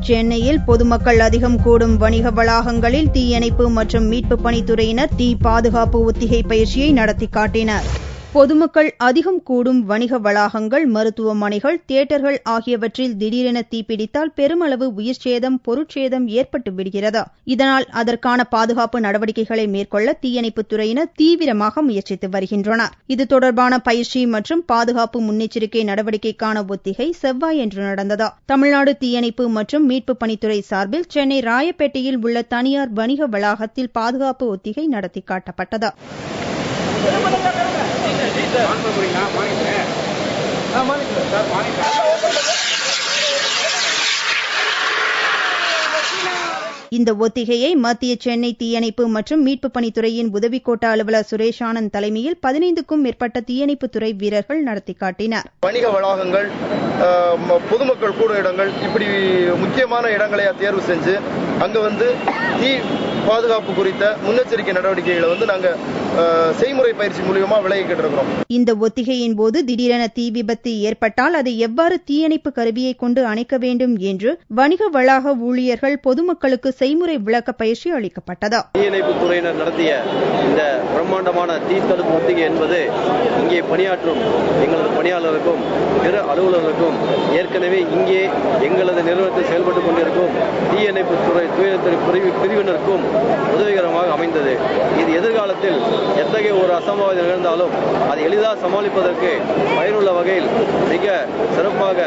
சென்னையில் பொதுமக்கள் அதிகம் கூடும் வணிக வளாகங்களில் தீயணைப்பு மற்றும் மீட்புப் பணித்துறையினர் தீ பாதுகாப்பு ஒத்திகை பயிற்சியை நடத்தி காட்டினர். பொதுமக்கள் அதிகம் கூடும் வணிக வளாகங்கள், மருத்துவமனைகள், தியேட்டர்கள் ஆகியவற்றில் திடீரென தீப்பிடித்தால் பெருமளவு உயிர்ச்சேதம், பொருட்சேதம் ஏற்பட்டு விடுகிறது. இதனால் அதற்கான பாதுகாப்பு நடவடிக்கைகளை மேற்கொள்ள தீயணைப்புத் துறையினர் தீவிரமாக முயற்சித்து வருகின்றனர். இது தொடர்பான பயிற்சி மற்றும் பாதுகாப்பு முன்னெச்சரிக்கை நடவடிக்கைக்கான ஒத்திகை செவ்வாயன்று நடந்தது. தமிழ்நாடு தீயணைப்பு மற்றும் மீட்புப் பணித்துறை சார்பில் சென்னை ராயப்பேட்டையில் உள்ள தனியார் வணிக வளாகத்தில் பாதுகாப்பு ஒத்திகை நடத்தி காட்டப்பட்டது. இந்த ஒத்திகையை மத்திய சென்னை தீயணைப்பு மற்றும் மீட்புப் பணித்துறையின் உதவி கோட்ட அலுவலர் சுரேஷ் ஆனந்த் தலைமையில் 15க்கும் மேற்பட்ட தீயணைப்புத்துறை வீரர்கள் நடத்தி காட்டினர். வணிக வளாகங்கள், பொதுமக்கள் கூடும் இடங்கள், இப்படி முக்கியமான இடங்களை தேர்வு செஞ்சு அங்க தீ பாதுகாப்பு குறித்த முன்னெச்சரிக்கை நடவடிக்கைகளை நாங்க செய்முறை பயிற்சி மூலமா விலகிக்கிட்டு இருக்கிறோம். இந்த ஒத்திகையின் போது திடீரென தீ விபத்து ஏற்பட்டால் அதை எவ்வாறு தீயணைப்பு கருவியை கொண்டு அணைக்க வேண்டும் என்று வணிக வளாக ஊழியர்கள் பொதுமக்களுக்கு செய்முறை விளக்க பயிற்சி அளிக்கப்பட்டது. தீயணைப்பு துறையினர் நடத்திய இந்த பிரம்மாண்டமான தீ தடுப்பு ஒத்திகை என்பது இங்கே பணியாற்றும் எங்களது பணியாளருக்கும் பிற அலுவலர்களுக்கும் ஏற்கனவே இங்கே எங்களது நிறுவனத்தில் செயல்பட்டுக் கொண்டிருக்கும் தீயணைப்பு துறை பிரிவினருக்கும் உதவிகரமாக அமைந்தது. இது எதிர்காலத்தில் எத்தகைய ஒரு அசம்பாவிதம் நிகழ்ந்தாலும் அதை எளிதாக சமாளிப்பதற்கு பயனுள்ள வகையில் மிக சிறப்பாக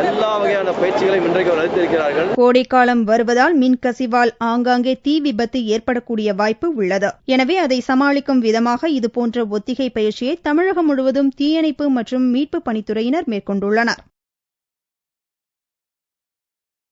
எல்லா வகையான பயிற்சிகளையும் இன்றைக்கு அளித்திருக்கிறார்கள். கோடைக்காலம் வருவதால் மின்கசிவால் ஆங்காங்கே தீ விபத்து ஏற்படக்கூடிய வாய்ப்பு உள்ளது. எனவே அதை சமாளிக்கும் விதமாக இதுபோன்ற ஒத்திகை பயிற்சியை தமிழகம் முழுவதும் தீயணைப்பு மற்றும் மீட்பு பணித்துறையினர் மேற்கொண்டுள்ளனர்.